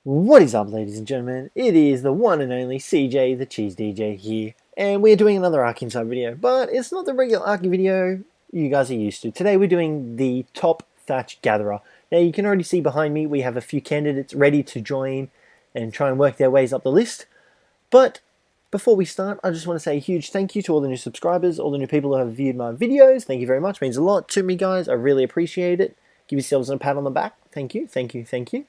What is up, ladies and gentlemen? It is the one and only Cjthecheesedj here, and we're doing another Ark Inside video, but it's not the regular Ark video you guys are used to. Today we're doing the top Thatch gatherer. Now you can already see behind me we have a few candidates ready to join and try and work their ways up the list, but before we start, I just want to say a huge thank you to all the new subscribers, all the new people who have viewed my videos. Thank you very much. It means a lot to me, guys. I really appreciate it. Give yourselves a pat on the back. Thank you, thank you, thank you.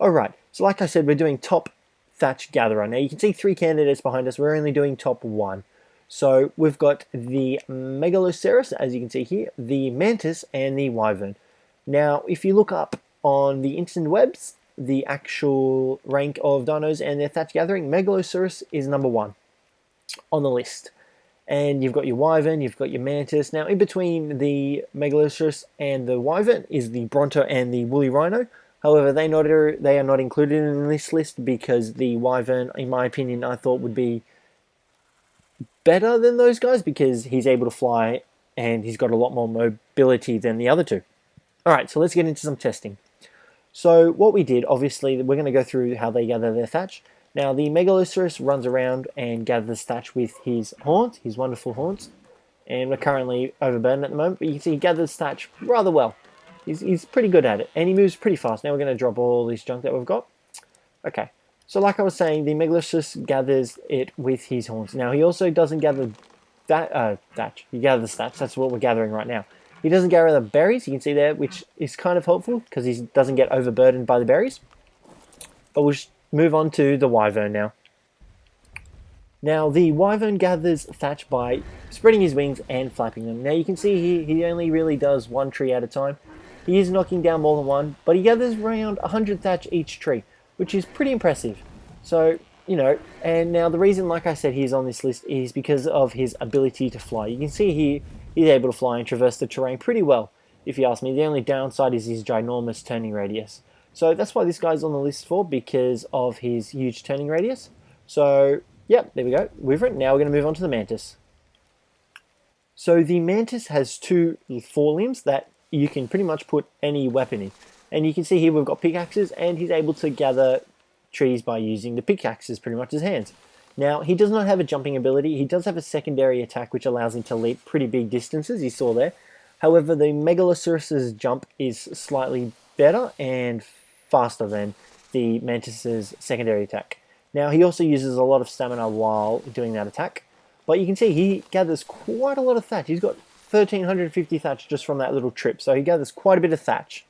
Alright, so like I said, we're doing top Thatch gatherer. Now you can see three candidates behind us. We're only doing top one. So we've got the Megalithius, as you can see here, the Mantis, and the Wyvern. Now, if you look up on the interwebs, the actual rank of dinos and their Thatch gathering, Megalithius is number one on the list. And you've got your Wyvern, you've got your Mantis. Now, in between the Megalithius and the Wyvern is the Bronto and the Woolly Rhino. However, they are not included in this list because the Wyvern, in my opinion, I thought would be better than those guys because he's able to fly and he's got a lot more mobility than the other two. Alright, so let's get into some testing. So what we did, obviously, we're going to go through how they gather their thatch. Now, the Megalithius runs around and gathers thatch with his horns, his wonderful horns. And we're currently overburdened at the moment, but you can see he gathers thatch rather well. He's pretty good at it, and he moves pretty fast. Now we're going to drop all this junk that we've got. Okay, so like I was saying, the Megalithius gathers it with his horns. Now he also doesn't gather thatch. He gathers thatch. That's what we're gathering right now. He doesn't gather the berries. You can see there, which is kind of helpful because he doesn't get overburdened by the berries. But we'll just move on to the Wyvern now. Now the Wyvern gathers thatch by spreading his wings and flapping them. Now you can see he only really does one tree at a time. He is knocking down more than one, but he gathers around 100 thatch each tree, which is pretty impressive. So, you know, and now the reason, like I said, he's on this list is because of his ability to fly. You can see he's able to fly and traverse the terrain pretty well, if you ask me. The only downside is his ginormous turning radius. So that's why this guy's on the list for, because of his huge turning radius. So, yep, there we go. Wyvern. Now we're going to move on to the Mantis. So the Mantis has two forelimbs that you can pretty much put any weapon in. And you can see here we've got pickaxes, and he's able to gather trees by using the pickaxes, pretty much his hands. Now, he does not have a jumping ability. He does have a secondary attack, which allows him to leap pretty big distances, you saw there. However, the Megalithius' jump is slightly better and faster than the Mantis' secondary attack. Now, he also uses a lot of stamina while doing that attack. But you can see he gathers quite a lot of thatch. He's got 1,350 thatch just from that little trip, so he gathers quite a bit of thatch.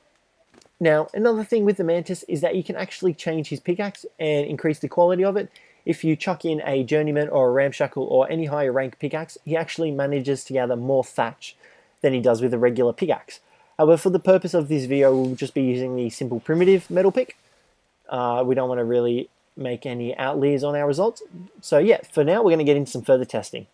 Now, another thing with the Mantis is that you can actually change his pickaxe and increase the quality of it. If you chuck in a journeyman or a ramshackle or any higher rank pickaxe, he actually manages to gather more thatch than he does with a regular pickaxe. However, for the purpose of this video, we'll just be using the simple primitive metal pick. We don't want to really make any outliers on our results. So yeah, for now, we're going to get into some further testing.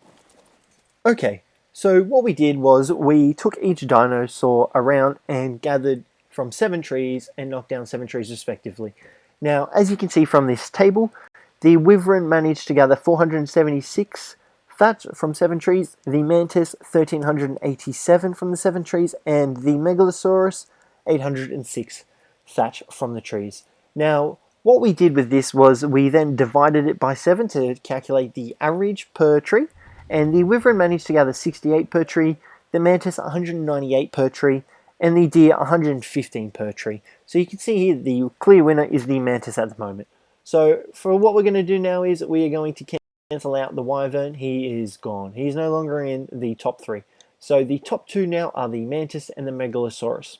Okay. So what we did was we took each dinosaur around and gathered from 7 trees and knocked down 7 trees respectively. Now, as you can see from this table, the Wyvern managed to gather 476 thatch from 7 trees, the Mantis 1,387 from the 7 trees, and the Megalithius 806 thatch from the trees. Now, what we did with this was we then divided it by 7 to calculate the average per tree. And the Wyvern managed to gather 68 per tree, the Mantis 198 per tree, and the Deer 115 per tree. So you can see here the clear winner is the Mantis at the moment. So for what we're going to do now is we are going to cancel out the Wyvern. He is gone. He's no longer in the top 3. So the top 2 now are the Mantis and the Megalithius.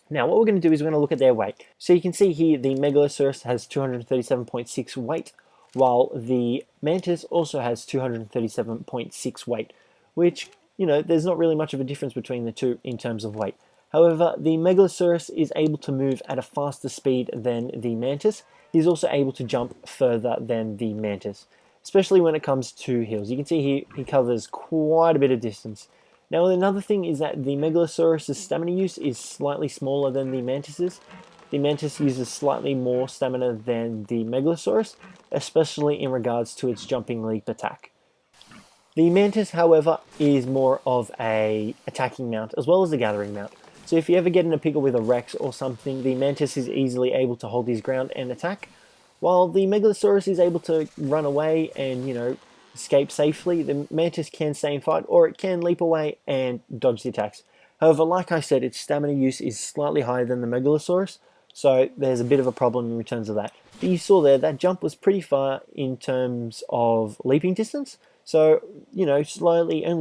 Now what we're going to do is we're going to look at their weight. So you can see here the Megalithius has 237.6 weight, while the Mantis also has 237.6 weight, which, you know, there's not really much of a difference between the two in terms of weight. However, the Megalithius is able to move at a faster speed than the Mantis. He's also able to jump further than the Mantis, especially when it comes to hills. You can see he covers quite a bit of distance. Now, another thing is that the Megalithius' stamina use is slightly smaller than the Mantis's. The Mantis uses slightly more stamina than the Megalithius, especially in regards to its jumping leap attack. The Mantis, however, is more of a attacking mount as well as a gathering mount. So if you ever get in a pickle with a Rex or something, the Mantis is easily able to hold his ground and attack, while the Megalithius is able to run away and, escape safely. The Mantis can stay and fight, or it can leap away and dodge the attacks. However, like I said, its stamina use is slightly higher than the Megalithius, so there's a bit of a problem in terms of that. But you saw there, that jump was pretty far in terms of leaping distance, so, only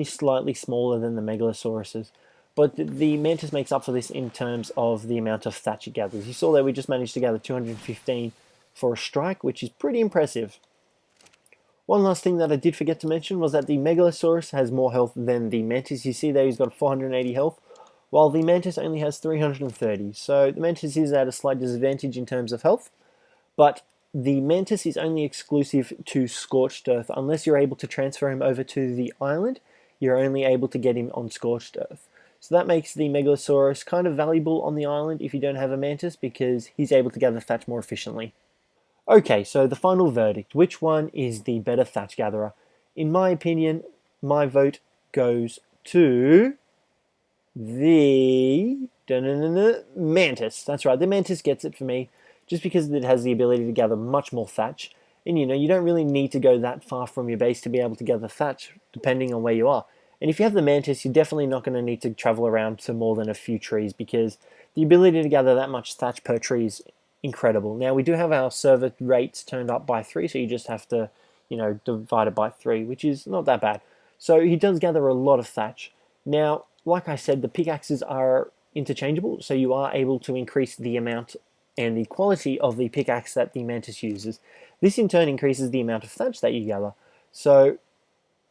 slightly smaller than the Megalithius. But the Mantis makes up for this in terms of the amount of thatch it gathers. You saw there we just managed to gather 215 for a strike, which is pretty impressive. One last thing that I did forget to mention was that the Megalithius has more health than the Mantis. You see there he's got 480 health, while the Mantis only has 330. So the Mantis is at a slight disadvantage in terms of health, but the Mantis is only exclusive to Scorched Earth. Unless you're able to transfer him over to the island, you're only able to get him on Scorched Earth. So that makes the Megalithius kind of valuable on the island if you don't have a Mantis, because he's able to gather thatch more efficiently. Okay, so the final verdict. Which one is the better thatch gatherer? In my opinion, my vote goes to the Mantis. That's right, the Mantis gets it for me, just because it has the ability to gather much more thatch. And you don't really need to go that far from your base to be able to gather thatch, depending on where you are. And if you have the Mantis, you're definitely not going to need to travel around to more than a few trees, because the ability to gather that much thatch per tree is incredible. Now, we do have our server rates turned up by 3, so you just have to, divide it by 3, which is not that bad. So he does gather a lot of thatch. Now, like I said, the pickaxes are interchangeable, so you are able to increase the amount and the quality of the pickaxe that the Mantis uses. This in turn increases the amount of thatch that you gather. So,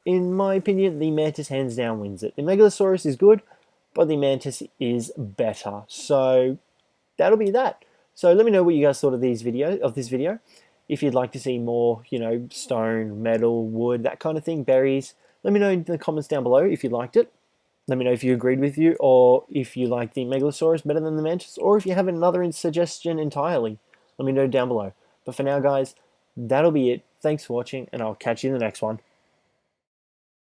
in my opinion, the Mantis hands down wins it. The Megalithius is good, but the Mantis is better. So, that'll be that. So let me know what you guys thought of this video. If you'd like to see more, stone, metal, wood, that kind of thing, berries, let me know in the comments down below if you liked it. Let me know if you agreed with you, or if you like the Megalithius better than the Mantis, or if you have another suggestion entirely. Let me know down below. But for now, guys, that'll be it. Thanks for watching, and I'll catch you in the next one.